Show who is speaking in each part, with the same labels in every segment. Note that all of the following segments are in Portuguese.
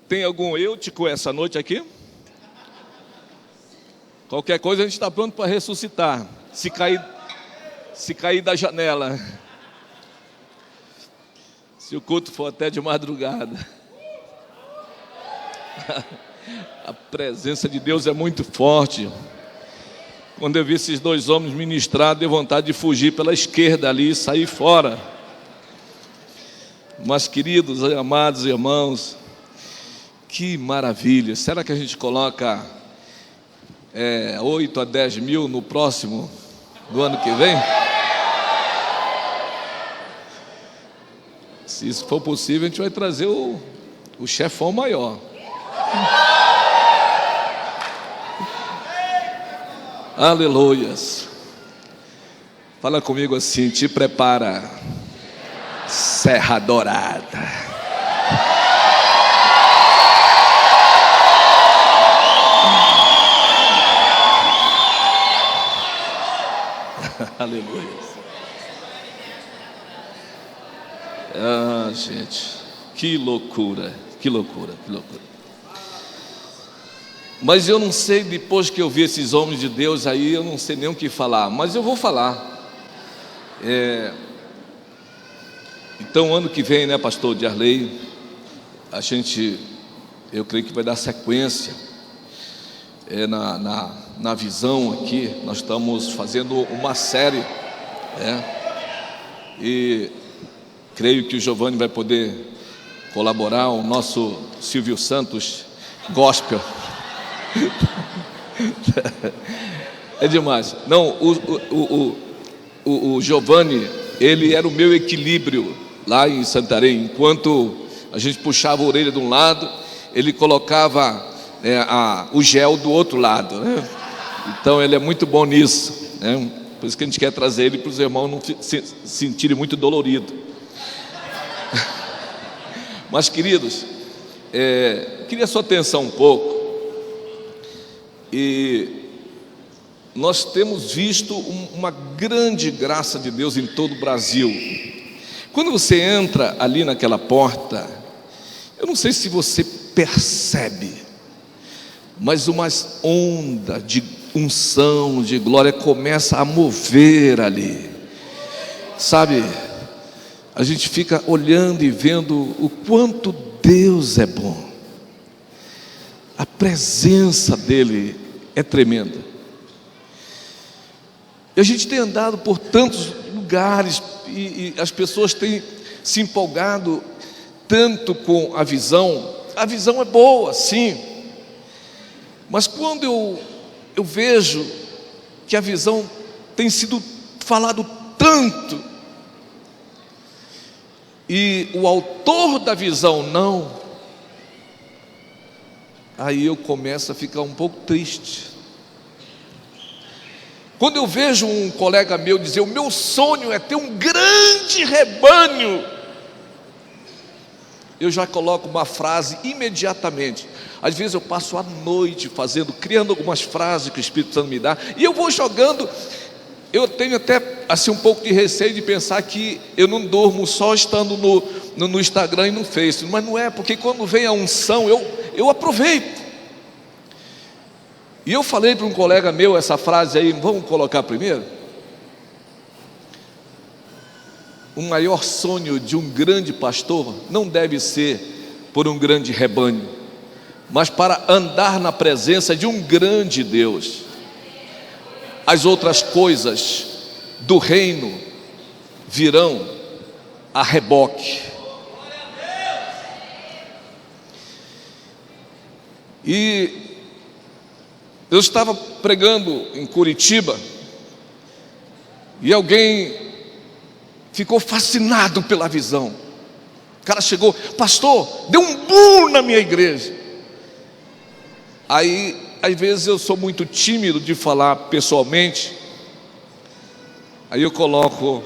Speaker 1: Tem algum eutico essa noite aqui? Qualquer coisa a gente está pronto para ressuscitar. Se cair da janela. Se o culto for até de madrugada. A presença de Deus é muito forte. Quando eu vi esses dois homens ministrar, deu vontade de fugir pela esquerda ali e sair fora. Mas, queridos, amados irmãos, que maravilha. Será que a gente coloca 8 a 10 mil no próximo do ano que vem? Se isso for possível, a gente vai trazer o chefão maior. Aleluias. Fala comigo assim: te prepara, Serra Dourada. Aleluia. Ah, gente, que loucura, que loucura, que loucura. Mas eu não sei, depois que eu vi esses homens de Deus aí, eu não sei nem o que falar, mas eu vou falar. Então, ano que vem, né, pastor Diarley, eu creio que vai dar sequência na visão aqui. Nós estamos fazendo uma série, e creio que o Giovanni vai poder colaborar, o nosso Silvio Santos Gospel. É demais. Não, o Giovanni, ele era o meu equilíbrio lá em Santarém. Enquanto a gente puxava a orelha de um lado, ele colocava o gel do outro lado, né? Então ele é muito bom nisso, né? Por isso que a gente quer trazer ele para os irmãos não se sentirem muito doloridos. Mas, queridos, queria sua atenção um pouco. E nós temos visto uma grande graça de Deus em todo o Brasil. Quando você entra ali naquela porta, eu não sei se você percebe, mas uma onda de unção, de glória começa a mover ali, sabe? A gente fica olhando e vendo o quanto Deus é bom. A presença dele é tremenda. E a gente tem andado por tantos lugares e as pessoas têm se empolgado tanto com a visão. A visão é boa, sim, mas quando eu vejo que a visão tem sido falado tanto e o autor da visão não, aí eu começo a ficar um pouco triste. Quando eu vejo um colega meu dizer: o meu sonho é ter um grande rebanho, eu já coloco uma frase imediatamente. Às vezes eu passo a noite criando algumas frases que o Espírito Santo me dá, e eu vou jogando. Eu tenho até assim um pouco de receio de pensar que eu não durmo só estando no Instagram e no Facebook, mas não é, porque quando vem a unção, eu aproveito. E eu falei para um colega meu essa frase aí, vamos colocar primeiro? O maior sonho de um grande pastor não deve ser por um grande rebanho, mas para andar na presença de um grande Deus. As outras coisas do reino virão a reboque. E eu estava pregando em Curitiba e alguém ficou fascinado pela visão. O cara chegou: pastor, deu um boom na minha igreja. Aí, às vezes eu sou muito tímido de falar pessoalmente, aí eu coloco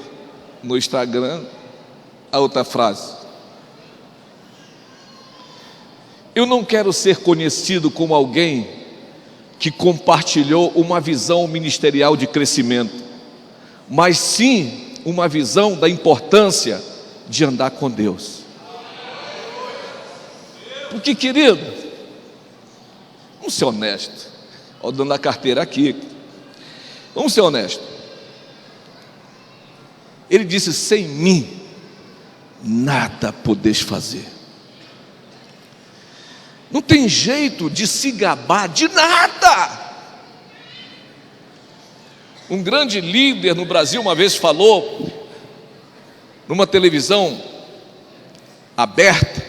Speaker 1: no Instagram a outra frase: eu não quero ser conhecido como alguém que compartilhou uma visão ministerial de crescimento, mas sim uma visão da importância de andar com Deus. porque, querido, vamos ser honestos. Ó, dando a carteira aqui, vamos ser honestos. Ele disse: sem mim nada podeis fazer. Não tem jeito de se gabar de nada. Um grande líder no Brasil uma vez falou, numa televisão aberta,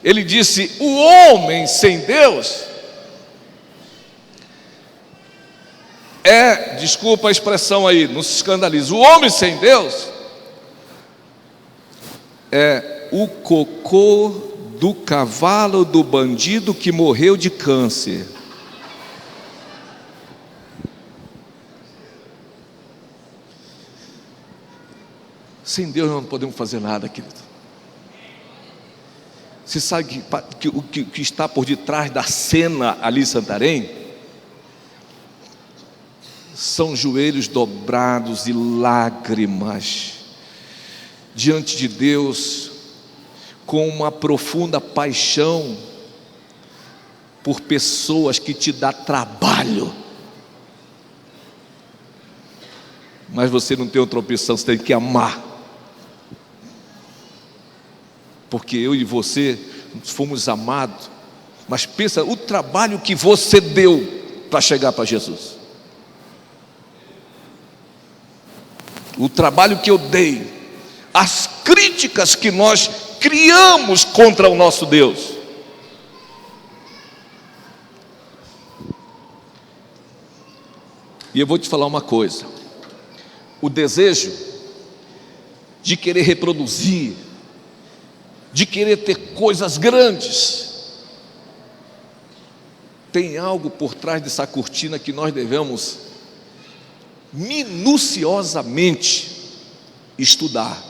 Speaker 1: ele disse: o homem sem Deus desculpa a expressão aí, não se escandalize, o homem sem Deus é o cocô do cavalo do bandido que morreu de câncer. Sem Deus nós não podemos fazer nada, querido. Você sabe o que está por detrás da cena ali em Santarém? São joelhos dobrados e lágrimas diante de Deus, com uma profunda paixão por pessoas que te dá trabalho. Mas você não tem outra opção, você tem que amar. Porque eu e você fomos amados. Mas pensa o trabalho que você deu para chegar para Jesus. O trabalho que eu dei, as críticas que nós criamos contra o nosso Deus. E eu vou te falar uma coisa: o desejo de querer reproduzir, de querer ter coisas grandes, tem algo por trás dessa cortina que nós devemos minuciosamente estudar.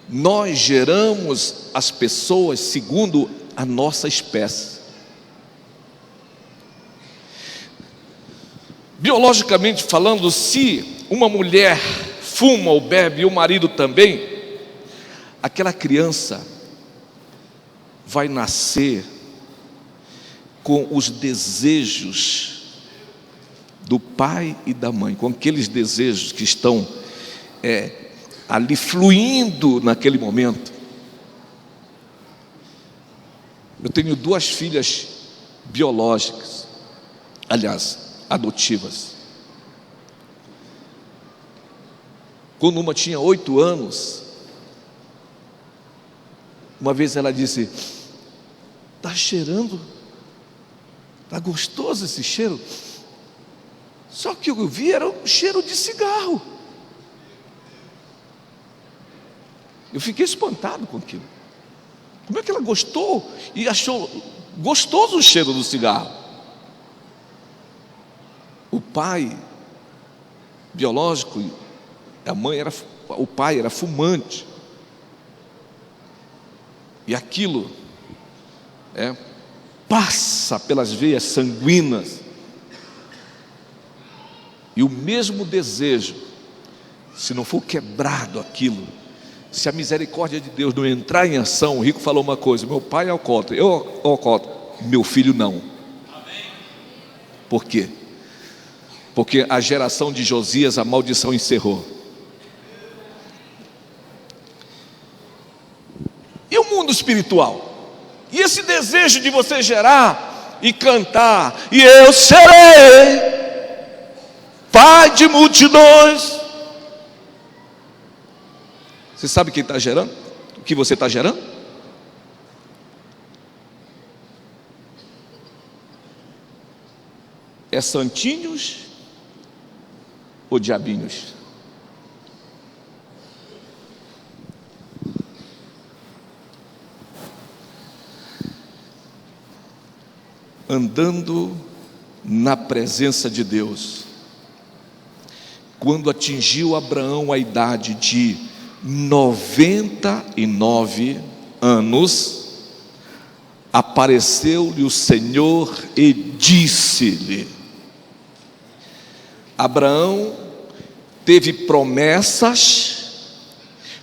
Speaker 1: Nós geramos as pessoas segundo a nossa espécie. Biologicamente falando, se uma mulher fuma ou bebe e o marido também, aquela criança vai nascer com os desejos do pai e da mãe, com aqueles desejos que estão ali fluindo naquele momento. Eu tenho 2 filhas biológicas, aliás, adotivas. Quando uma tinha 8 anos, uma vez ela disse: está cheirando, está gostoso esse cheiro. Só que eu vi era um cheiro de cigarro. Eu fiquei espantado com aquilo. Como é que ela gostou e achou gostoso o cheiro do cigarro? O pai biológico, o pai era fumante. E aquilo passa pelas veias sanguíneas. E o mesmo desejo, se não for quebrado aquilo, se a misericórdia de Deus não entrar em ação, o rico falou uma coisa: meu pai é alcoólatra, eu alcoólatra, meu filho não. Por quê? Porque a geração de Josias, a maldição encerrou. E o mundo espiritual? E esse desejo de você gerar e cantar: e eu serei pai de multidões. Você sabe quem está gerando? O que você está gerando? É santinhos ou diabinhos? Andando na presença de Deus, quando atingiu Abraão a idade de 99 anos, apareceu-lhe o Senhor e disse-lhe: Abraão teve promessas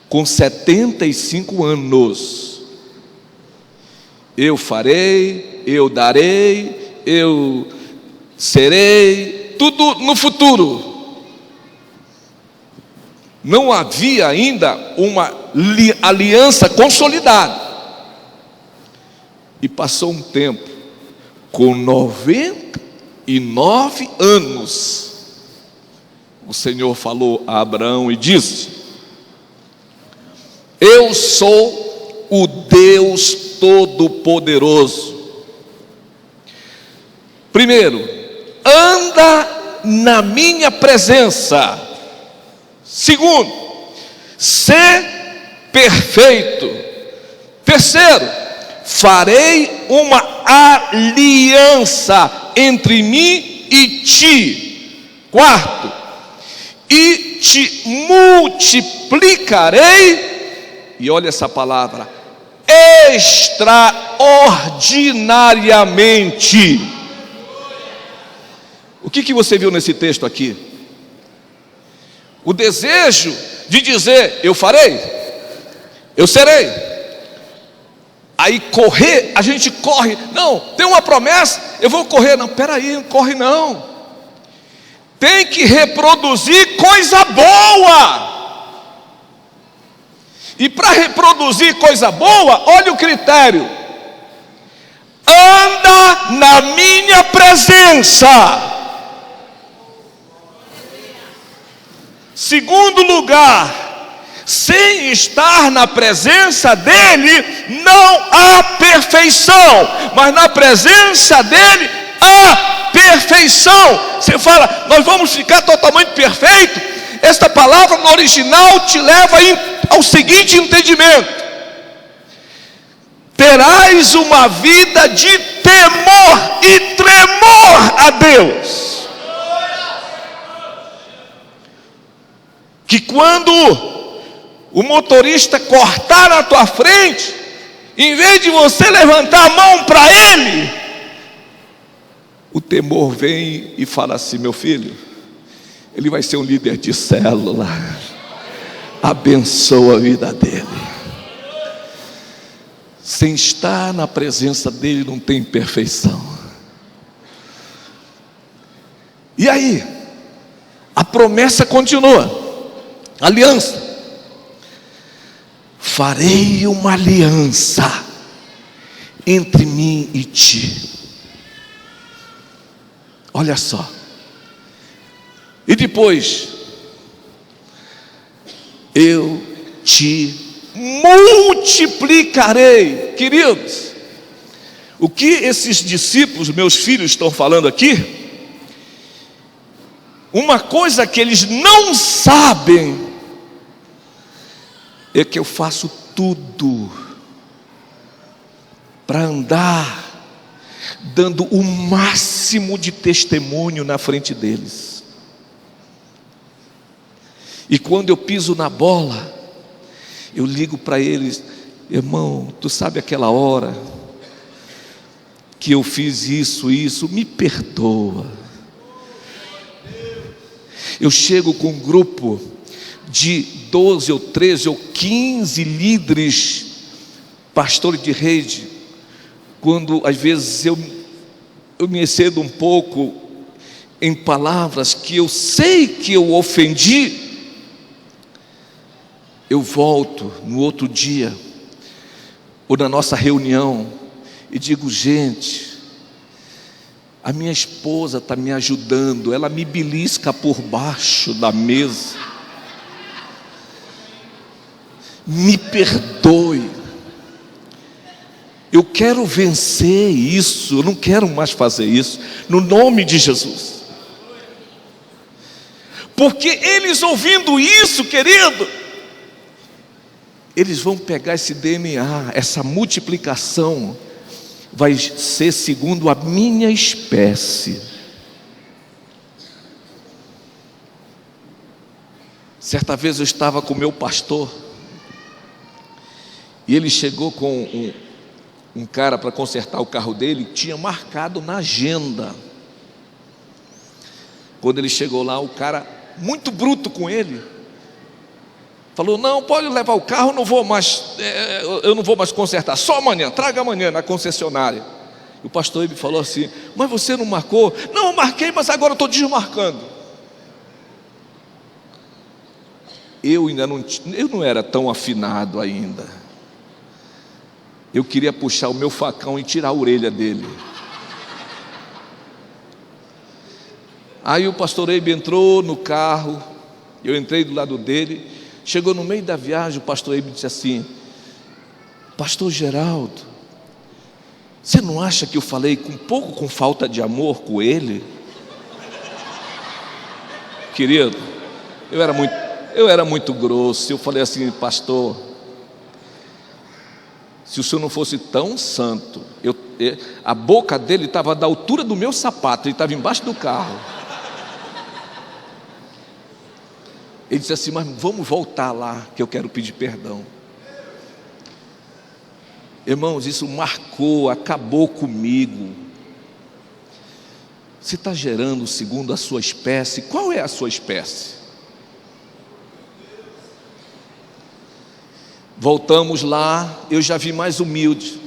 Speaker 1: com 75 anos, Eu farei, eu darei, eu serei, tudo no futuro. Não havia ainda uma aliança consolidada. E passou um tempo, com 99 anos, o Senhor falou a Abraão e disse: eu sou o Deus Todo-Poderoso. Primeiro, anda na minha presença. Segundo, ser perfeito. Terceiro, farei uma aliança entre mim e ti. Quarto, e te multiplicarei, e olha essa palavra, extraordinariamente. O que você viu nesse texto aqui? O desejo de dizer: eu farei, eu serei. Aí correr, a gente corre. Não, tem uma promessa, eu vou correr. Não, peraí, não corre não. Tem que reproduzir coisa boa. E para reproduzir coisa boa, olha o critério: anda na minha presença. Segundo lugar, sem estar na presença dele não há perfeição, mas na presença dele há perfeição. Você fala: nós vamos ficar totalmente perfeito? Esta palavra no original te leva ao seguinte entendimento: terás uma vida de temor e tremor a Deus. Que quando o motorista cortar na tua frente, em vez de você levantar a mão para ele, o temor vem e fala assim: meu filho, ele vai ser um líder de célula, abençoa a vida dele. Sem estar na presença dele não tem perfeição. E aí, a promessa continua. Aliança. Farei uma aliança entre mim e ti. Olha só. E depois, eu te multiplicarei. Queridos, o que esses discípulos, meus filhos, estão falando aqui, uma coisa que eles não sabem é que eu faço tudo para andar dando o máximo de testemunho na frente deles. E quando eu piso na bola, eu ligo para eles: irmão, tu sabe aquela hora que eu fiz isso, me perdoa. Eu chego com um grupo de 12 ou 13 ou 15 líderes, pastores de rede, quando às vezes eu me excedo um pouco em palavras que eu sei que eu ofendi, eu volto no outro dia, ou na nossa reunião, e digo: gente, a minha esposa está me ajudando, ela me belisca por baixo da mesa, me perdoe, eu quero vencer isso, eu não quero mais fazer isso, no nome de Jesus. Porque eles ouvindo isso, querido, eles vão pegar esse DNA, essa multiplicação vai ser segundo a minha espécie. Certa vez eu estava com o meu pastor, e ele chegou com um cara para consertar o carro dele, tinha marcado na agenda. Quando ele chegou lá, o cara, muito bruto com ele, Falou: não, pode levar o carro, eu não vou mais consertar, só amanhã, traga amanhã na concessionária. E o pastor Hebe falou assim: mas você não marcou? Não, eu marquei, mas agora eu estou desmarcando. Eu não era tão afinado ainda. Eu queria puxar o meu facão e tirar a orelha dele. Aí o pastor Hebe entrou no carro, eu entrei do lado dele. Chegou no meio da viagem, o pastor Hebe disse assim: pastor Geraldo, você não acha que eu falei com falta de amor com ele? Querido, eu era muito grosso. Eu falei assim: pastor, se o senhor não fosse tão santo, a boca dele estava da altura do meu sapato, ele estava embaixo do carro. Ele disse assim: mas vamos voltar lá, que eu quero pedir perdão. Irmãos, isso marcou, acabou comigo. Você está gerando segundo a sua espécie. Qual é a sua espécie? Voltamos lá, eu já vi mais humilde.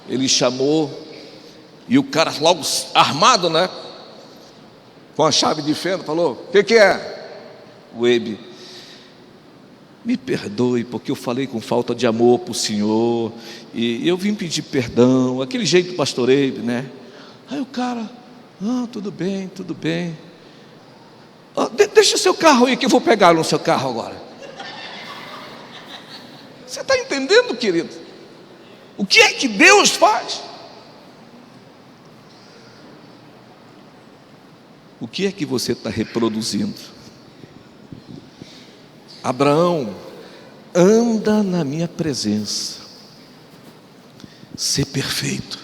Speaker 1: Ele chamou, e o cara logo armado, né? Com a chave de fenda, falou: o que é? O Hebe: me perdoe, porque eu falei com falta de amor para o senhor, e eu vim pedir perdão, aquele jeito do pastor Hebe, né? Aí o cara: tudo bem, tudo bem. Deixa o seu carro aí, que eu vou pegar no seu carro agora. Você está entendendo, querido? O que é que Deus faz? O que é que você está reproduzindo? Abraão: anda na minha presença, ser perfeito.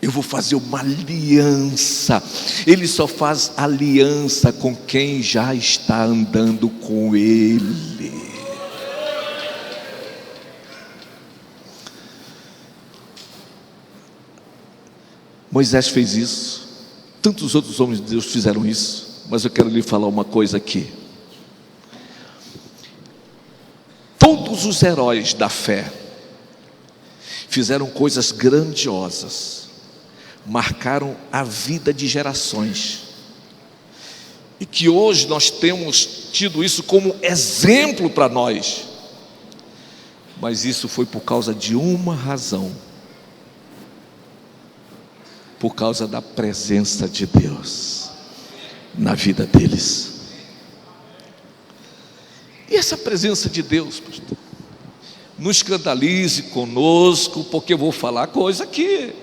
Speaker 1: Eu vou fazer uma aliança. Ele só faz aliança com quem já está andando com Ele. Moisés fez isso, tantos outros homens de Deus fizeram isso, mas eu quero lhe falar uma coisa aqui. Todos os heróis da fé fizeram coisas grandiosas, marcaram a vida de gerações, e que hoje nós temos tido isso como exemplo para nós, mas isso foi por causa de uma razão: por causa da presença de Deus na vida deles. E essa presença de Deus, pastor, não escandalize conosco, porque eu vou falar coisa aqui.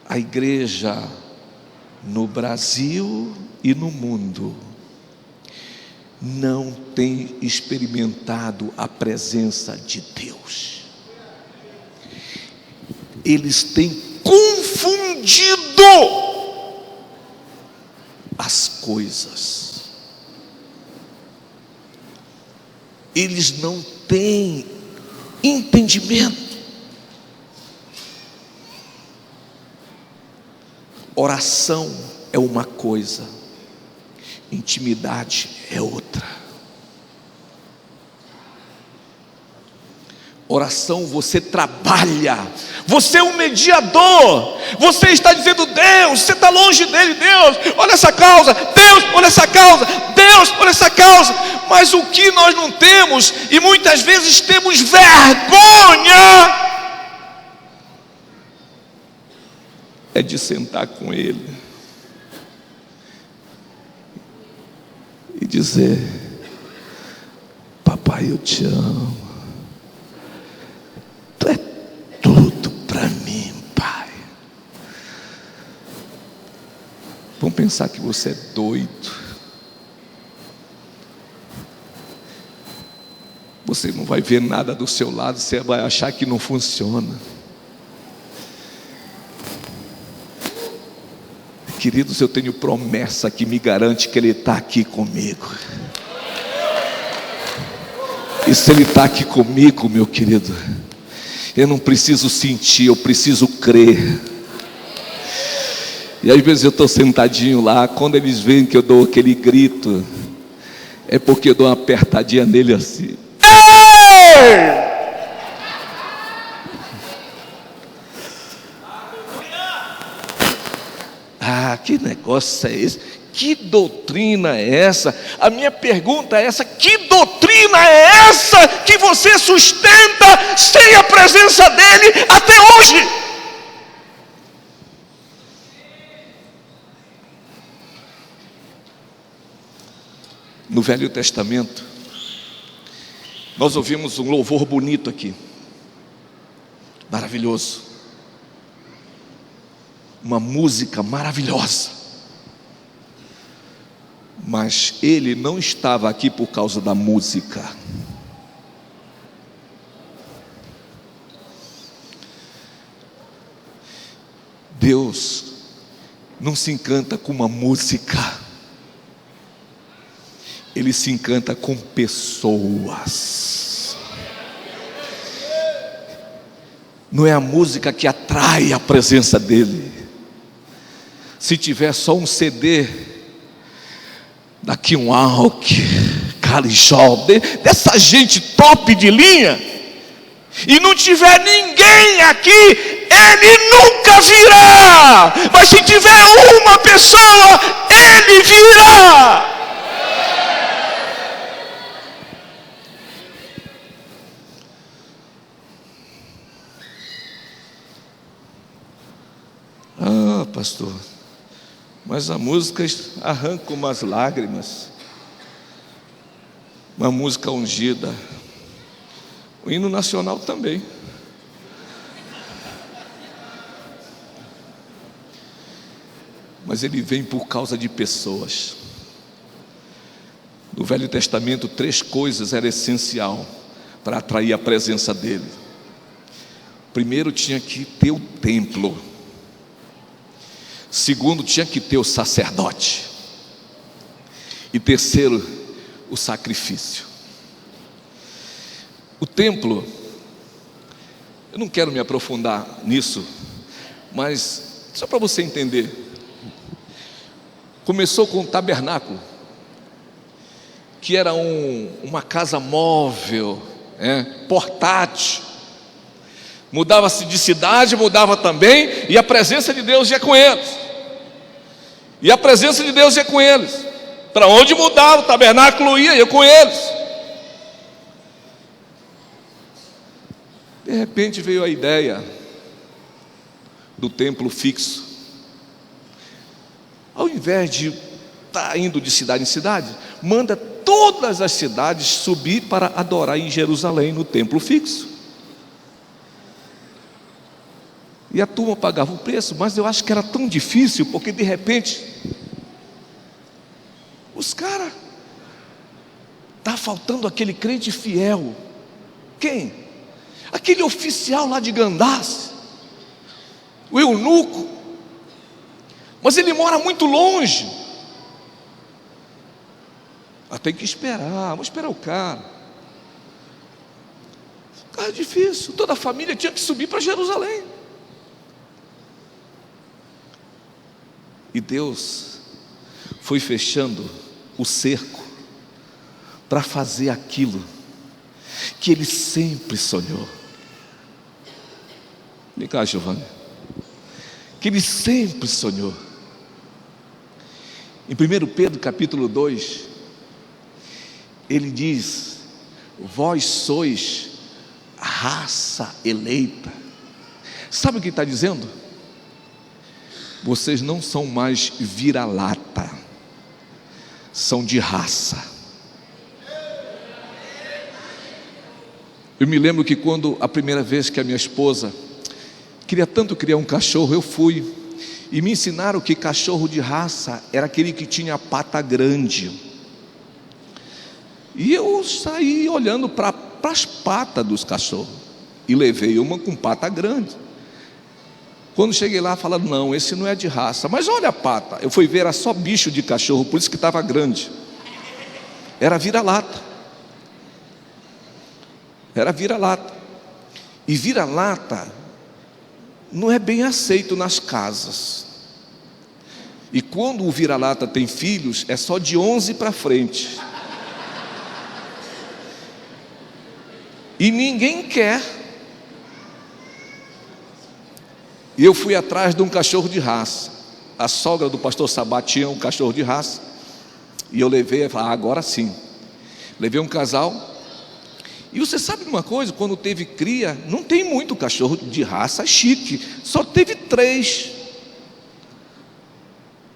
Speaker 1: A igreja no Brasil e no mundo não tem experimentado a presença de Deus. Eles têm confundido as coisas. Eles não têm entendimento. Oração é uma coisa, intimidade é outra. Oração você trabalha, você é um mediador, você está dizendo: Deus, você está longe dele, Deus, olha essa causa, Deus, olha essa causa, Deus, olha essa causa. Mas o que nós não temos, e muitas vezes temos vergonha, é de sentar com ele e dizer: papai, eu te amo. Tu é tudo para mim, pai. Vão pensar que você é doido. Você não vai ver nada do seu lado, você vai achar que não funciona. Queridos, eu tenho promessa que me garante que Ele está aqui comigo. E se Ele está aqui comigo, meu querido, eu não preciso sentir, eu preciso crer. E às vezes eu estou sentadinho lá, quando eles veem que eu dou aquele grito, é porque eu dou uma apertadinha nele assim. Ei! Ah, que negócio é esse? Que doutrina é essa? A minha pergunta é essa: que doutrina é essa que você sustenta sem a presença dele até hoje? No Velho Testamento, nós ouvimos um louvor bonito aqui, maravilhoso, uma música maravilhosa, mas ele não estava aqui por causa da música. Deus não se encanta com uma música, Ele se encanta com pessoas. Não é a música que atrai a presença dEle. Se tiver só um CD, daqui um Alck, Carijó, dessa gente top de linha, e não tiver ninguém aqui, Ele nunca virá. Mas se tiver uma pessoa, Ele virá. Ah, pastor, mas a música arranca umas lágrimas. Uma música ungida. O hino nacional também. Mas ele vem por causa de pessoas. No Velho Testamento, 3 coisas eram essencial para atrair a presença dele. Primeiro, tinha que ter o templo. Segundo, tinha que ter o sacerdote. E terceiro, o sacrifício. O templo, eu não quero me aprofundar nisso, mas só para você entender, começou com o tabernáculo, que era uma casa móvel, portátil. Mudava-se de cidade, mudava também, e a presença de Deus ia com eles. E a presença de Deus ia com eles. Para onde mudava, o tabernáculo ia com eles. De repente veio a ideia do templo fixo. Ao invés de estar indo de cidade em cidade, manda todas as cidades subir para adorar em Jerusalém, no templo fixo. E a turma pagava o preço, mas eu acho que era tão difícil, porque de repente, os caras, está faltando aquele crente fiel. Quem? Aquele oficial lá de Gandás, o eunuco, mas ele mora muito longe. Tem que esperar, vamos esperar o cara. É difícil, toda a família tinha que subir para Jerusalém. E Deus foi fechando o cerco para fazer aquilo que Ele sempre sonhou. Vem cá, Giovanni. Que Ele sempre sonhou. Em 1 Pedro capítulo 2, ele diz: vós sois raça eleita. Sabe o que está dizendo? Vocês não são mais vira-lata, são de raça. Eu me lembro que quando a primeira vez que a minha esposa queria tanto criar um cachorro, eu fui e me ensinaram que cachorro de raça era aquele que tinha a pata grande. E eu saí olhando para as patas dos cachorros e levei uma com pata grande. Quando cheguei lá, falaram: não, esse não é de raça. Mas olha a pata. Eu fui ver, era só bicho de cachorro, por isso que estava grande. Era vira-lata. Era vira-lata. E vira-lata não é bem aceito nas casas. E quando o vira-lata tem filhos, é só de 11 para frente. E ninguém quer. E eu fui atrás de um cachorro de raça. A sogra do pastor Sabá tinha um cachorro de raça. E eu levei e falei, agora sim. Levei um casal. E você sabe de uma coisa? Quando teve cria, não tem muito cachorro de raça chique. Só teve 3.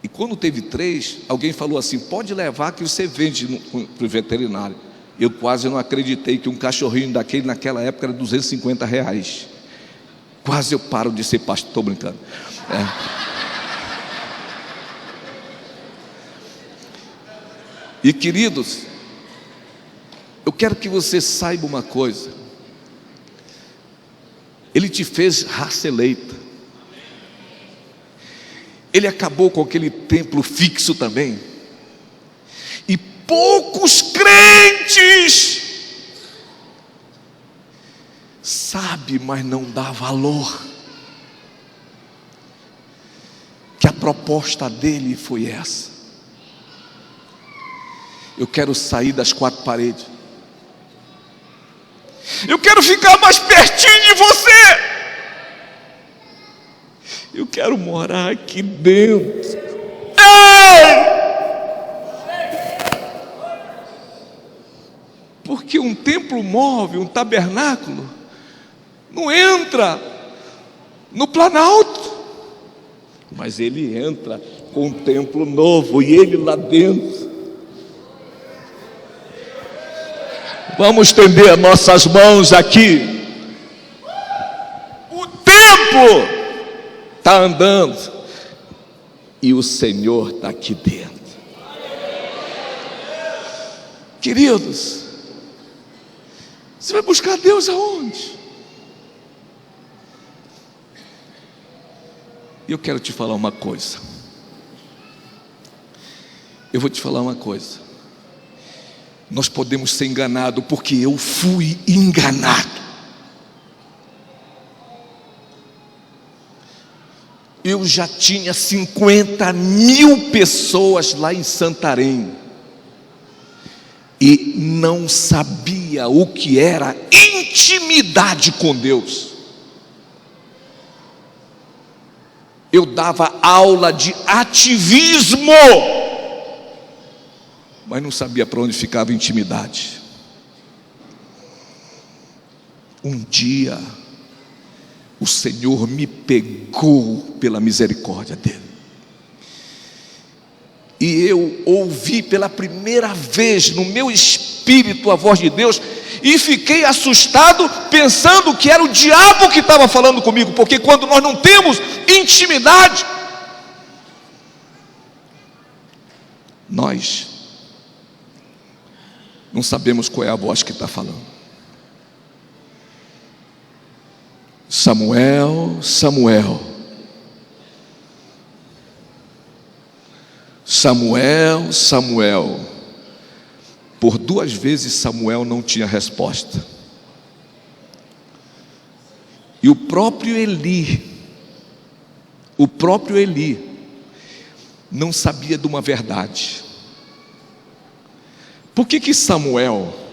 Speaker 1: E quando teve 3, alguém falou assim, pode levar que você vende para o veterinário. Eu quase não acreditei que um cachorrinho daquele naquela época era R$250. Quase eu paro de ser pastor, estou brincando. E queridos, eu quero que você saiba uma coisa. Ele te fez raça eleita. Ele acabou com aquele templo fixo também. E poucos crentes sabe, mas não dá valor. Que a proposta dele foi essa. Eu quero sair das 4 paredes. Eu quero ficar mais pertinho de você. Eu quero morar aqui dentro. Ei! Porque um templo móvel, um tabernáculo, não entra no Planalto, mas ele entra com um templo novo e ele lá dentro. Vamos estender as nossas mãos aqui. O tempo está andando e o Senhor está aqui dentro. Queridos, você vai buscar Deus aonde? E eu quero te falar uma coisa. Eu vou te falar uma coisa. Nós podemos ser enganados, porque eu fui enganado. Eu já tinha 50.000 pessoas lá em Santarém e não sabia o que era intimidade com Deus. Eu dava aula de ativismo, mas não sabia para onde ficava a intimidade. Um dia o Senhor me pegou pela misericórdia dele, e eu ouvi pela primeira vez no meu espírito a voz de Deus, e fiquei assustado, pensando que era o diabo que estava falando comigo, porque quando nós não temos intimidade, nós não sabemos qual é a voz que está falando. Samuel, Samuel, Samuel, Samuel. Por 2 vezes Samuel não tinha resposta. E o próprio Eli não sabia de uma verdade. Por que Samuel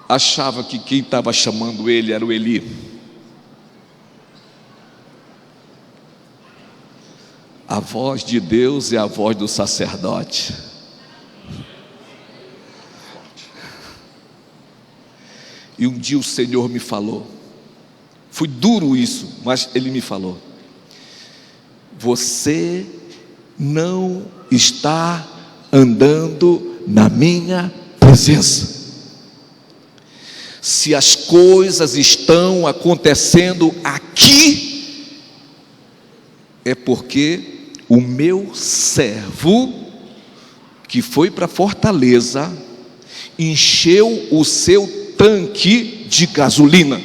Speaker 1: achava que quem estava chamando ele era o Eli? A voz de Deus é a voz do sacerdote. E um dia o Senhor me falou, foi duro isso, mas Ele me falou: você não está andando na minha presença. Se as coisas estão acontecendo aqui, é porque o meu servo, que foi para Fortaleza, encheu o seu tanque de gasolina,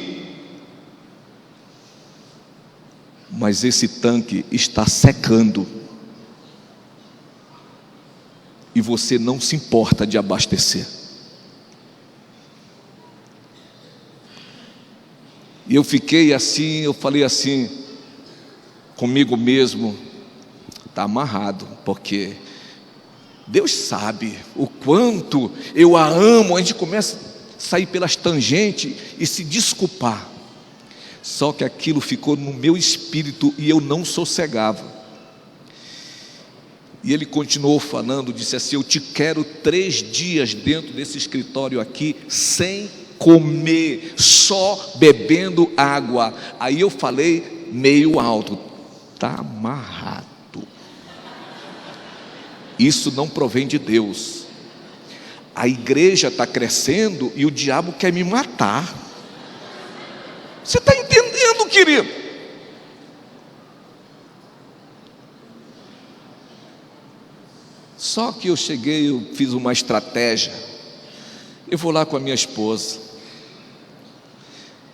Speaker 1: mas esse tanque está secando, e você não se importa de abastecer. E eu fiquei assim, eu falei assim, comigo mesmo, está amarrado, porque Deus sabe o quanto eu a amo. A gente começa a sair pelas tangentes e se desculpar. Só que aquilo ficou no meu espírito e eu não sossegava. E ele continuou falando, disse assim: eu te quero 3 dias dentro desse escritório aqui, sem comer, só bebendo água. Aí eu falei meio alto: está amarrado. Isso não provém de Deus. A igreja está crescendo e o diabo quer me matar. Você está entendendo, querido? Só que eu cheguei, eu fiz uma estratégia. Eu vou lá com a minha esposa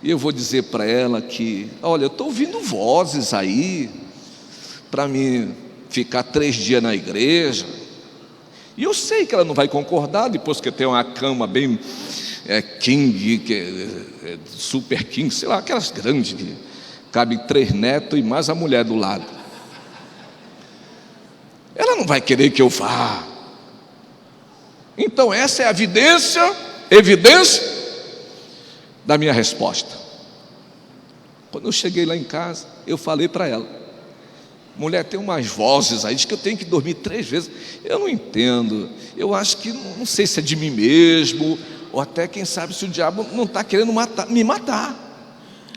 Speaker 1: e eu vou dizer para ela que, olha, eu estou ouvindo vozes aí para mim ficar 3 dias na igreja. E eu sei que ela não vai concordar, depois que tem uma cama bem king, super king, sei lá, aquelas grandes que cabem 3 netos e mais a mulher do lado. Ela não vai querer que eu vá. Então essa é a evidência da minha resposta. Quando eu cheguei lá em casa, eu falei para ela: mulher, tem umas vozes aí, diz que eu tenho que dormir 3 vezes. Eu não entendo, eu acho que, não sei se é de mim mesmo, ou até quem sabe se o diabo não está querendo me matar.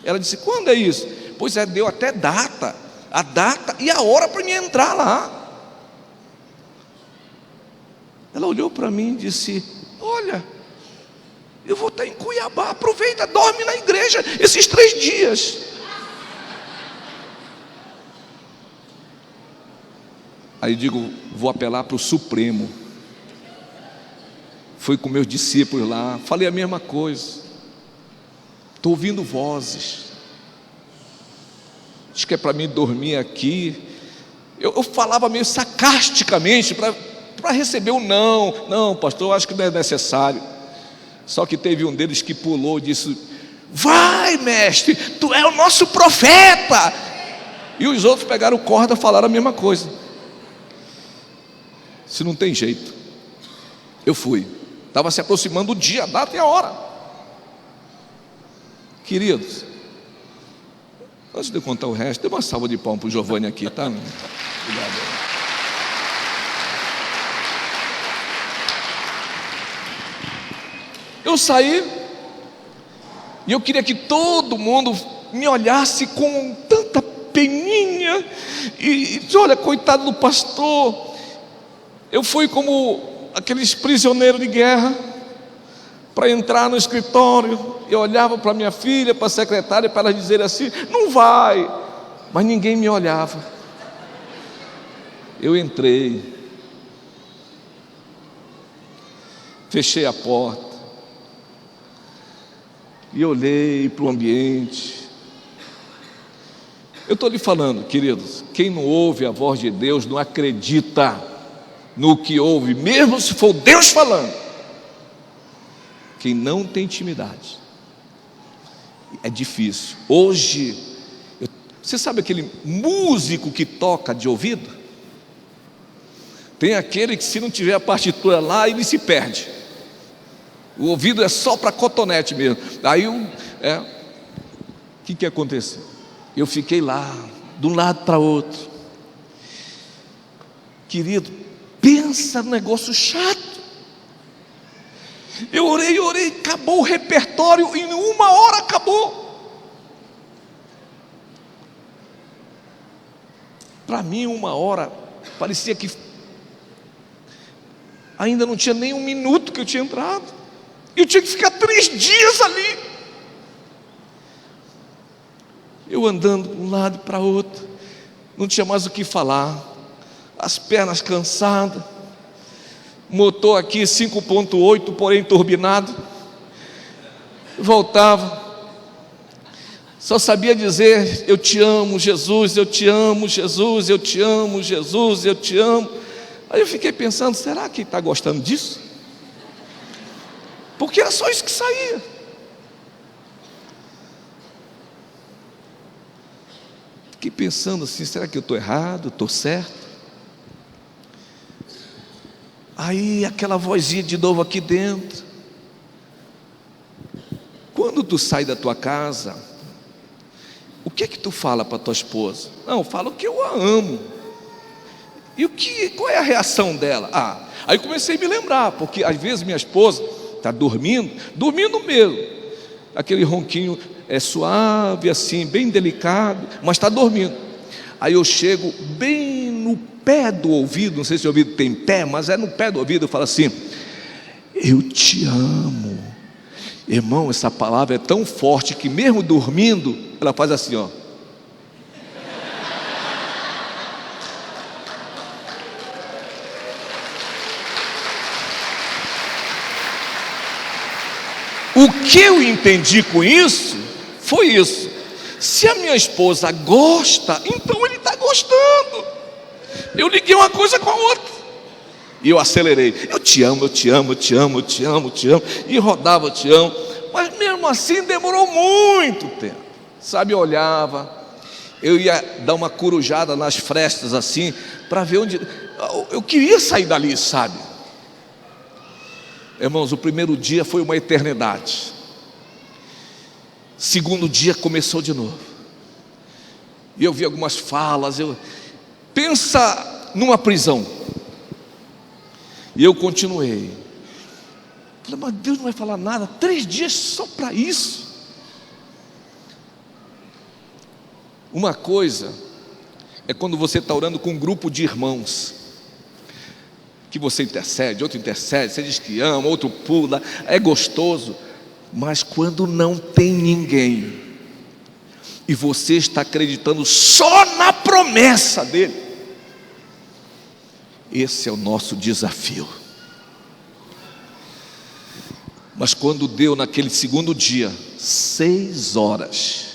Speaker 1: Ela disse: quando é isso? Pois é, deu até a data e a hora para mim entrar lá. Ela olhou para mim e disse: olha, eu vou estar em Cuiabá, aproveita, dorme na igreja esses 3 dias. Aí digo: vou apelar para o Supremo. Fui com meus discípulos lá, falei a mesma coisa. Estou ouvindo vozes. Diz que é para mim dormir aqui. Eu falava meio sarcasticamente para receber o não. Não, pastor, eu acho que não é necessário. Só que teve um deles que pulou e disse: vai, mestre, tu é o nosso profeta. E os outros pegaram corda e falaram a mesma coisa. Se não tem jeito, eu fui. Estava se aproximando o dia, a data e a hora. Queridos, antes de eu contar o resto, dê uma salva de palmas para o Giovanni aqui, tá? Obrigado. Eu saí e eu queria que todo mundo me olhasse com tanta peninha e olha, coitado do pastor. Eu fui como aqueles prisioneiros de guerra para entrar no escritório. Eu olhava para minha filha, para a secretária, para ela dizer assim: não vai. Mas ninguém me olhava. Eu entrei, fechei a porta e olhei para o ambiente. Eu estou lhe falando, queridos, quem não ouve a voz de Deus não acredita no que ouve, mesmo se for Deus falando. Quem não tem intimidade, é difícil. Hoje, você sabe aquele músico que toca de ouvido? Tem aquele que, se não tiver a partitura lá, ele se perde. O ouvido é só para cotonete mesmo. Aí o que aconteceu? Eu fiquei lá, de um lado para outro. Querido, pensa no negócio chato. Eu orei, acabou o repertório, em 1 hora acabou. Para mim, 1 hora parecia que ainda não tinha nem 1 minuto que eu tinha entrado. Eu tinha que ficar 3 dias ali. Eu andando de um lado para outro, não tinha mais o que falar, as pernas cansadas, motor aqui 5.8, porém turbinado. Voltava, só sabia dizer: eu te amo, Jesus, eu te amo, Jesus, eu te amo, Jesus, eu te amo. Aí eu fiquei pensando: será que está gostando disso? Porque era só isso que saía. Fiquei pensando assim, será que eu estou errado, estou certo? Aí aquela vozinha de novo aqui dentro: quando tu sai da tua casa, o que é que tu fala para tua esposa? Não, eu falo que eu a amo. E qual é a reação dela? Aí comecei a me lembrar, porque às vezes minha esposa está dormindo mesmo, aquele ronquinho suave assim, bem delicado, mas está dormindo. Aí eu chego bem no pé do ouvido, não sei se o ouvido tem pé, mas é no pé do ouvido, eu falo assim: eu te amo. Irmão, essa palavra é tão forte que mesmo dormindo, ela faz assim, ó. O que eu entendi com isso foi isso: se a minha esposa gosta, então ele está gostando. Eu liguei uma coisa com a outra e eu acelerei: eu te amo, eu te amo, eu te amo, eu te amo, eu te amo. E rodava, eu te amo. Mas mesmo assim demorou muito tempo, sabe? Eu olhava, eu ia dar uma corujada nas frestas assim, para ver onde. Eu queria sair dali, sabe? Irmãos, o primeiro dia foi uma eternidade. Segundo dia começou de novo. E eu vi algumas falas. Pensa numa prisão. E eu continuei. Falei, mas Deus não vai falar nada. 3 dias só para isso. Uma coisa é quando você está orando com um grupo de irmãos, que você intercede, outro intercede, você diz que ama, outro pula, é gostoso. Mas quando não tem ninguém e você está acreditando só na promessa dele, esse é o nosso desafio. Mas quando deu naquele segundo dia, 6 horas,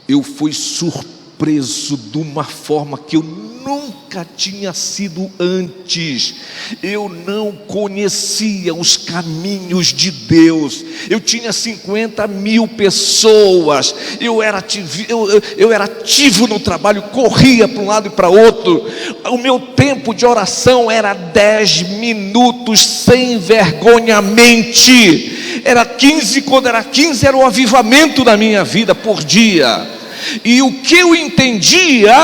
Speaker 1: eu fui surpreso de uma forma que eu nunca tinha sido antes. Eu não conhecia os caminhos de Deus. Eu tinha 50.000 pessoas. Eu era ativo no trabalho, corria para um lado e para outro. O meu tempo de oração era 10 minutos sem vergonhamente. Era 15, quando era 15 era o avivamento da minha vida por dia. E o que eu entendia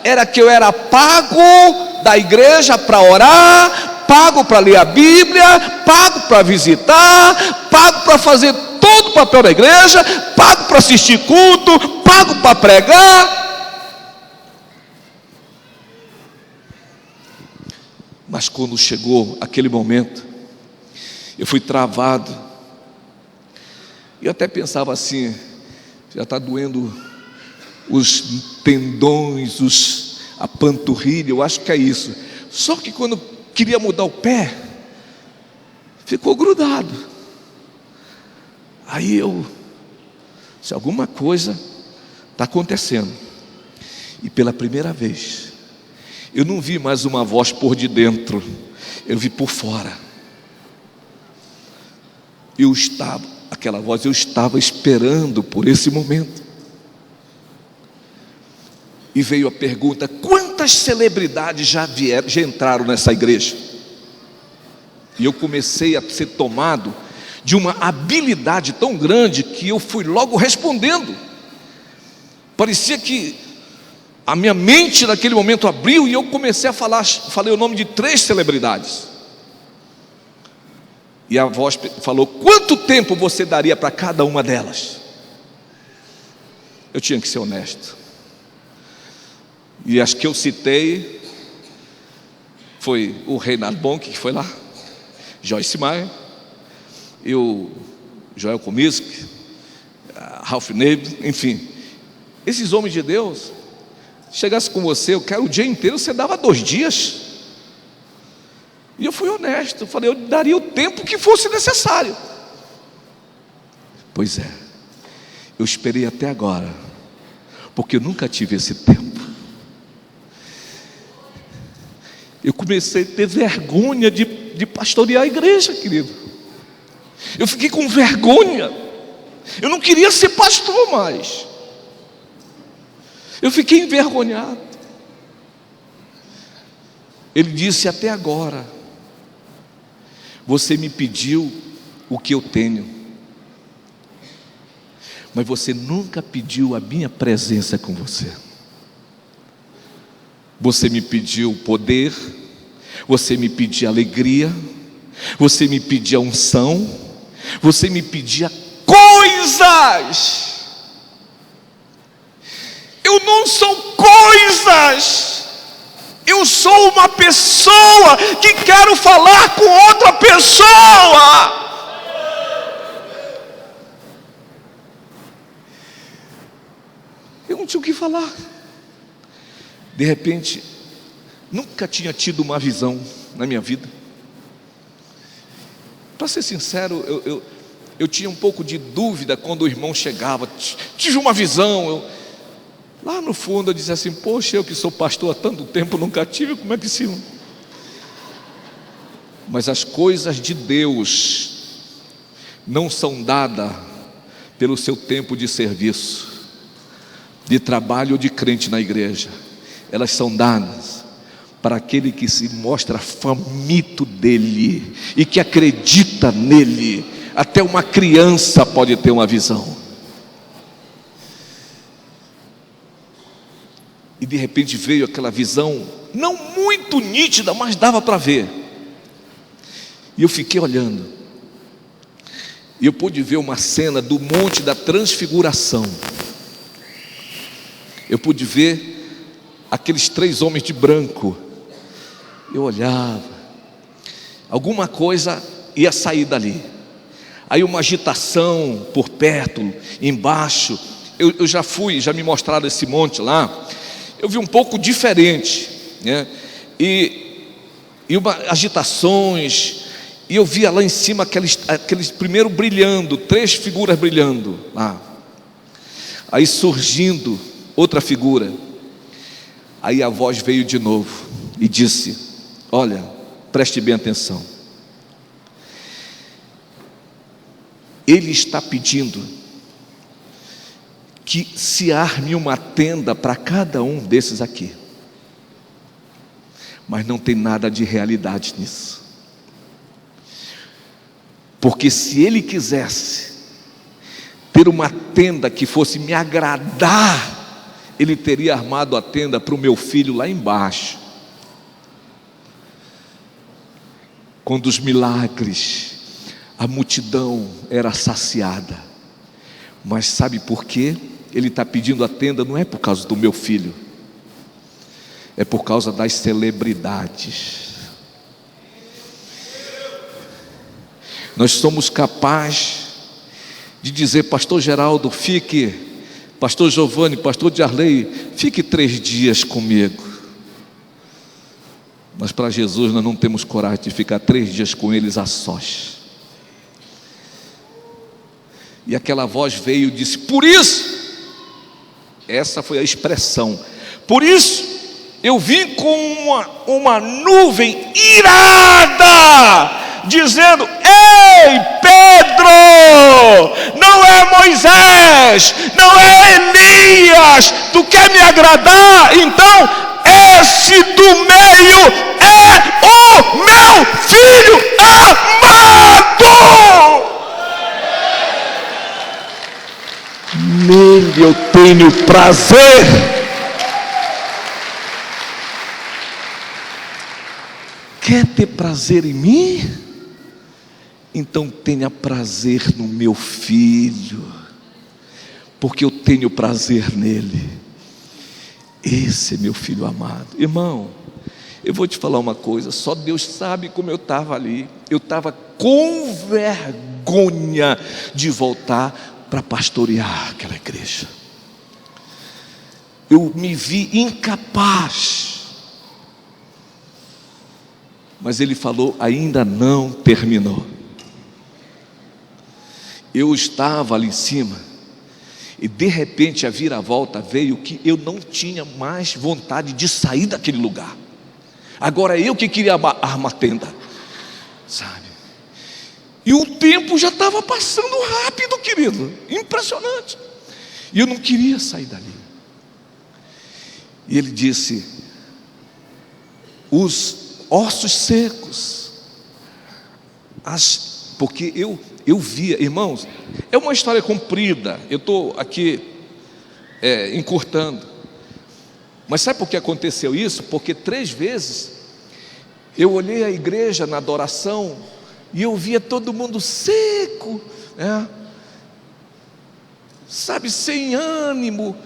Speaker 1: era que eu era pago da igreja para orar, pago para ler a Bíblia, pago para visitar, pago para fazer todo o papel da igreja, pago para assistir culto, pago para pregar. Mas quando chegou aquele momento, eu fui travado. E eu até pensava assim: já está doendo os tendões, a panturrilha, eu acho que é isso. Só que quando eu queria mudar o pé, ficou grudado. Aí se alguma coisa está acontecendo. E pela primeira vez, eu não vi mais uma voz por de dentro, eu vi por fora. Eu estava esperando por esse momento. E veio a pergunta: quantas celebridades já entraram nessa igreja? E eu comecei a ser tomado de uma habilidade tão grande que eu fui logo respondendo. Parecia que a minha mente naquele momento abriu e eu comecei a falei o nome de 3 celebridades. E a voz falou: quanto tempo você daria para cada uma delas? Eu tinha que ser honesto. E as que eu citei foi o Reinhard Bonk, que foi lá, Joyce Meyer, e o Joel Comiskey, Ralph Neighbor, enfim. Esses homens de Deus, chegasse com você, eu quero o dia inteiro, você dava 2 dias. E eu fui honesto, eu falei, eu daria o tempo que fosse necessário. Pois é, eu esperei até agora, porque eu nunca tive esse tempo. Eu comecei a ter vergonha de pastorear a igreja, querido. Eu fiquei com vergonha. Eu não queria ser pastor mais. Eu fiquei envergonhado. Ele disse: até agora você me pediu o que eu tenho, mas você nunca pediu a minha presença com você. Você me pediu poder, você me pedia alegria, você me pedia unção, você me pedia coisas. Eu não sou coisas, eu sou uma pessoa que quero falar com outra pessoa. Eu não tinha o que falar. De repente, nunca tinha tido uma visão na minha vida. Para ser sincero, eu tinha um pouco de dúvida quando o irmão chegava. Tive uma visão. Lá no fundo eu dizia assim: poxa, eu que sou pastor há tanto tempo nunca tive, como é que se... Mas as coisas de Deus não são dadas pelo seu tempo de serviço, de trabalho ou de crente na igreja. Elas são dadas para aquele que se mostra faminto dele e que acredita nele. Até uma criança pode ter uma visão. E de repente veio aquela visão, não muito nítida, mas dava para ver. E eu fiquei olhando, e eu pude ver uma cena do Monte da Transfiguração. Eu pude ver aqueles 3 homens de branco. Eu olhava, alguma coisa ia sair dali. Aí uma agitação por perto, embaixo. Eu já me mostraram esse monte lá. Eu vi um pouco diferente, né? E agitações. E eu via lá em cima aqueles primeiro brilhando, 3 figuras brilhando lá. Aí surgindo outra figura. Aí a voz veio de novo e disse: olha, preste bem atenção. Ele está pedindo que se arme uma tenda para cada um desses aqui. Mas não tem nada de realidade nisso. Porque se ele quisesse ter uma tenda que fosse me agradar, ele teria armado a tenda para o meu filho lá embaixo. Quando os milagres, a multidão era saciada. Mas sabe por quê? Ele está pedindo a tenda, não é por causa do meu filho, é por causa das celebridades. Nós somos capazes de dizer: pastor Geraldo, fique, pastor Giovanni, pastor Diarley, fique 3 dias comigo. Mas para Jesus nós não temos coragem de ficar 3 dias com eles a sós. E aquela voz veio e disse: por isso, essa foi a expressão, por isso eu vim com uma nuvem irada, dizendo: ei Pedro, não é Moisés, não é Elias, tu quer me agradar? Então esse do meio é o meu filho amado. Nele eu tenho prazer. Quer ter prazer em mim? Então tenha prazer no meu filho, porque eu tenho prazer nele. Esse é meu filho amado. Irmão, eu vou te falar uma coisa, só Deus sabe como eu estava ali. Eu estava com vergonha de voltar para pastorear aquela igreja. Eu me vi incapaz. Mas ele falou: ainda não terminou. Eu estava ali em cima, e de repente a viravolta veio que eu não tinha mais vontade de sair daquele lugar. Agora eu que queria armar tenda, sabe? E o tempo já estava passando rápido, querido, impressionante. E eu não queria sair dali. E ele disse: os ossos secos, porque eu via, irmãos, é uma história comprida, eu estou aqui encurtando, mas sabe por que aconteceu isso? Porque 3 vezes eu olhei a igreja na adoração e eu via todo mundo seco, sabe, sem ânimo,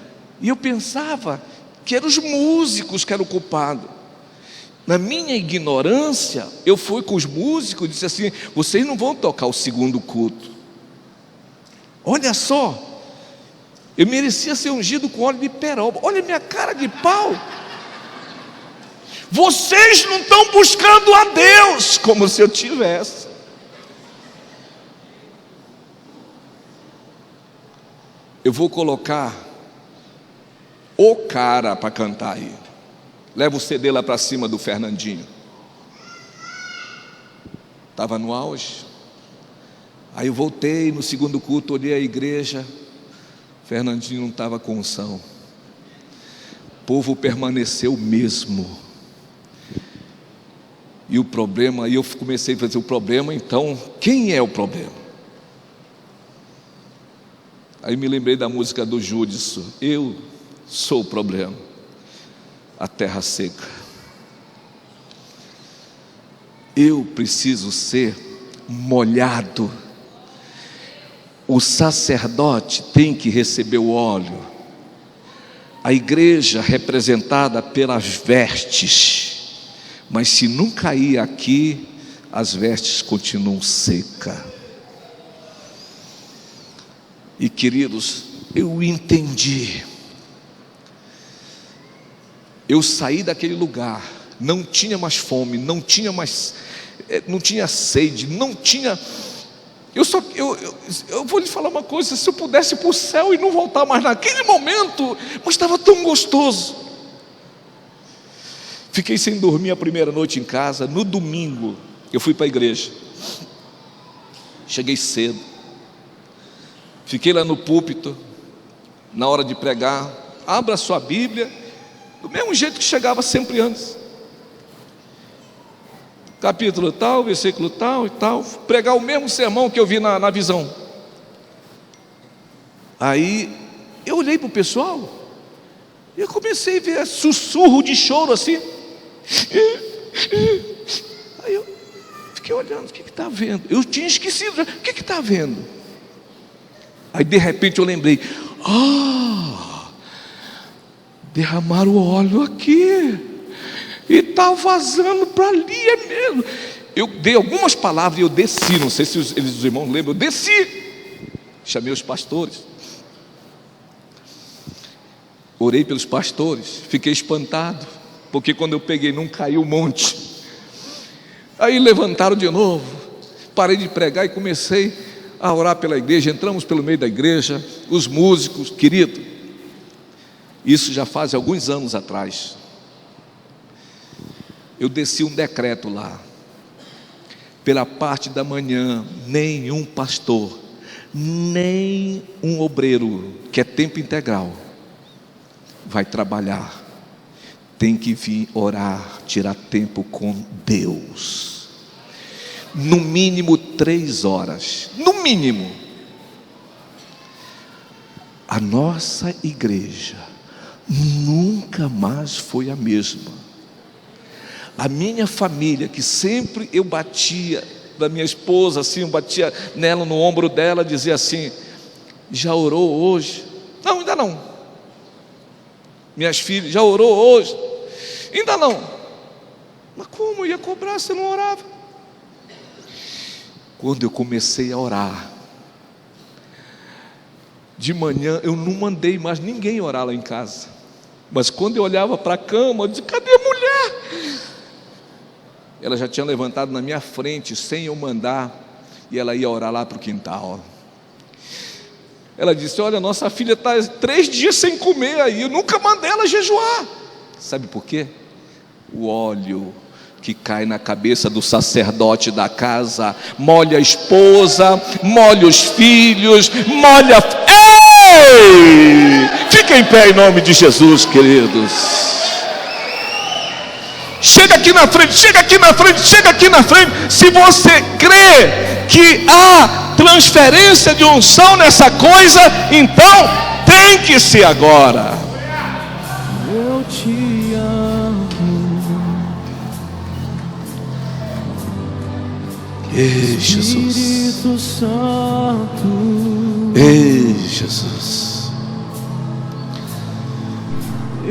Speaker 1: e eu pensava que eram os músicos que eram culpados. Na minha ignorância, eu fui com os músicos e disse assim: vocês não vão tocar o segundo culto. Olha só, eu merecia ser ungido com óleo de peroba. Olha a minha cara de pau. Vocês não estão buscando a Deus, como se eu tivesse. Eu vou colocar o cara para cantar aí. Leva o CD lá para cima do Fernandinho. Estava no auge. Aí eu voltei no segundo culto, olhei a igreja. Fernandinho não estava com unção. O povo permaneceu o mesmo. E o problema, aí eu comecei a fazer o problema, então, quem é o problema? Aí me lembrei da música do Judson: eu sou o problema, a terra seca. Eu preciso ser molhado. O sacerdote tem que receber o óleo. A igreja representada pelas vestes, mas se não cair aqui, as vestes continuam secas. E queridos, eu entendi. Eu saí daquele lugar, não tinha mais fome, não tinha sede, não tinha. Eu vou lhe falar uma coisa: se eu pudesse ir para o céu e não voltar mais naquele momento, mas estava tão gostoso. Fiquei sem dormir a primeira noite em casa. No domingo eu fui para a igreja, cheguei cedo, fiquei lá no púlpito, na hora de pregar, abra a sua Bíblia, do mesmo jeito que chegava sempre antes, capítulo tal, versículo tal e tal, pregar o mesmo sermão que eu vi na visão. Aí eu olhei para o pessoal e eu comecei a ver sussurro de choro assim. Aí eu fiquei olhando: o que está vendo? Eu tinha esquecido, o que está vendo? Aí de repente eu lembrei: derramaram o óleo aqui e está vazando para ali, é mesmo. Eu dei algumas palavras e eu desci, não sei se os irmãos lembram, eu desci, chamei os pastores, orei pelos pastores, fiquei espantado, porque quando eu peguei não caiu um monte. Aí levantaram de novo, parei de pregar e comecei a orar pela igreja. Entramos pelo meio da igreja, os músicos, querido, isso já faz alguns anos atrás. Eu desci um decreto lá: pela parte da manhã, nenhum pastor, nem um obreiro que é tempo integral vai trabalhar, tem que vir orar, tirar tempo com Deus, no mínimo 3 horas, no mínimo. A nossa igreja nunca mais foi a mesma. A minha família, que sempre eu batia da minha esposa assim, eu batia nela no ombro dela, dizia assim: já orou hoje? Não, ainda não. Minhas filhas: já orou hoje? Ainda não. Mas como eu ia cobrar se eu não orava? Quando eu comecei a orar, de manhã eu não mandei mais ninguém orar lá em casa, mas quando eu olhava para a cama, eu disse: cadê a mulher? Ela já tinha levantado na minha frente, sem eu mandar, e ela ia orar lá para o quintal. Ela disse: olha, nossa filha está 3 dias sem comer aí, eu nunca mandei ela jejuar. Sabe por quê? O óleo que cai na cabeça do sacerdote da casa molha a esposa, molha os filhos, molha. Ei! Fica em pé em nome de Jesus, queridos. Chega aqui na frente, chega aqui na frente, chega aqui na frente. Se você crê que há transferência de unção nessa coisa, então tem que ser agora.
Speaker 2: Eu te amo.
Speaker 1: Ei, Jesus.
Speaker 2: Espírito Santo.
Speaker 1: Ei, Jesus.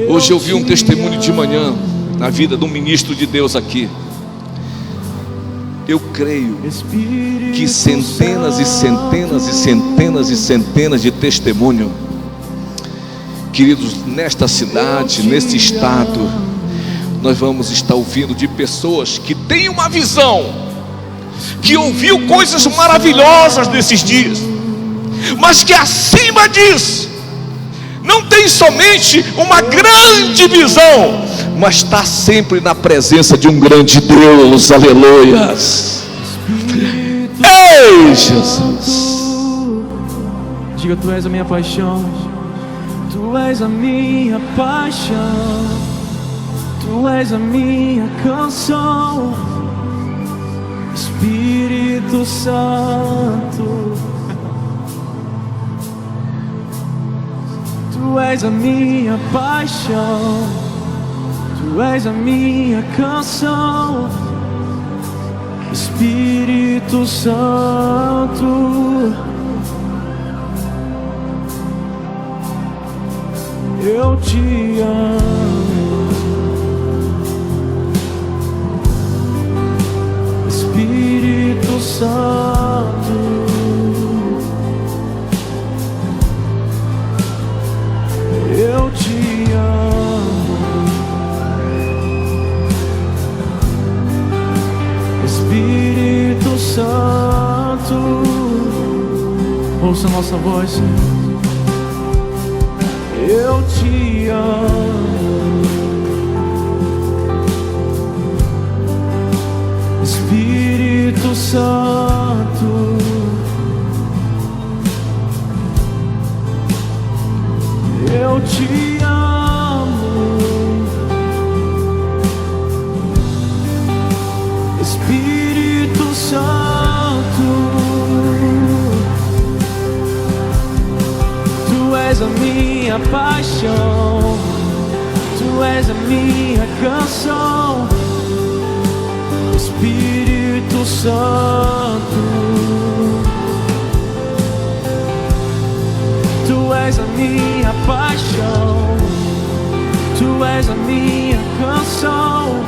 Speaker 1: Hoje eu vi um testemunho de manhã na vida de um ministro de Deus aqui. Eu creio que centenas e centenas e centenas e centenas de testemunhos, queridos, nesta cidade, nesse estado, nós vamos estar ouvindo de pessoas que têm uma visão, que ouviu coisas maravilhosas nesses dias, mas que acima disso não tem somente uma grande visão, mas está sempre na presença de um grande Deus. Aleluias. Ei, Jesus.
Speaker 2: Diga: tu és a minha paixão, tu és a minha paixão, tu és a minha canção, Espírito Santo. Tu és a minha paixão, tu és a minha canção, Espírito Santo. Eu te amo, Espírito Santo. Eu te amo, Espírito Santo. Ouça nossa voz. Eu te amo, Espírito Santo. Eu te amo, Espírito Santo. Tu és a minha paixão, tu és a minha canção, Espírito Santo. Tu és a minha paixão, tu és a minha canção,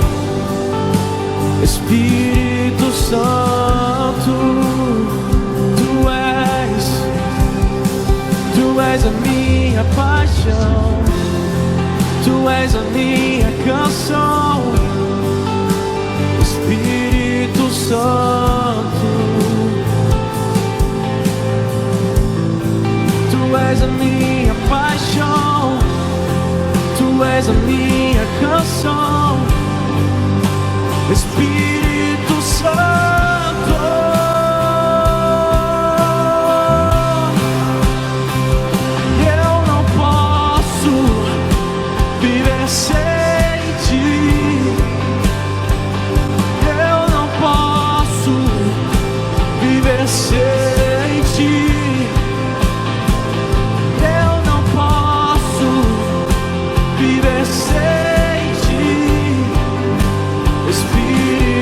Speaker 2: Espírito Santo. Tu és a minha paixão, tu és a minha canção, Espírito Santo. Tu és a minha paixão, tu és a minha canção, Espírito Santo. Eu não posso viver sem ti, eu não posso viver sem ti. Viver sem ti, Espírito.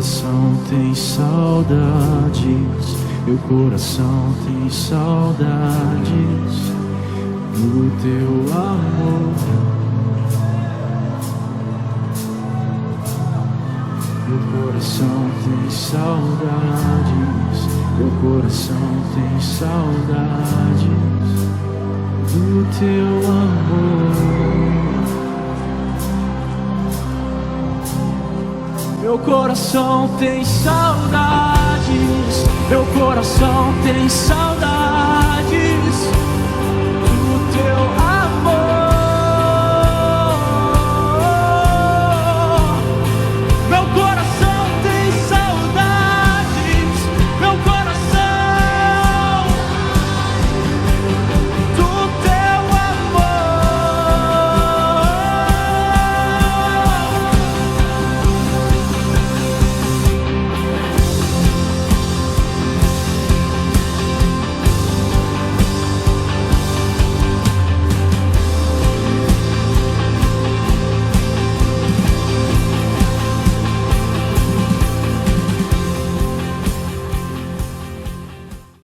Speaker 2: coração tem saudades, meu coração tem saudades do teu amor. Meu coração tem saudades, meu coração tem saudades do teu amor. Meu coração tem saudades, meu coração tem saudades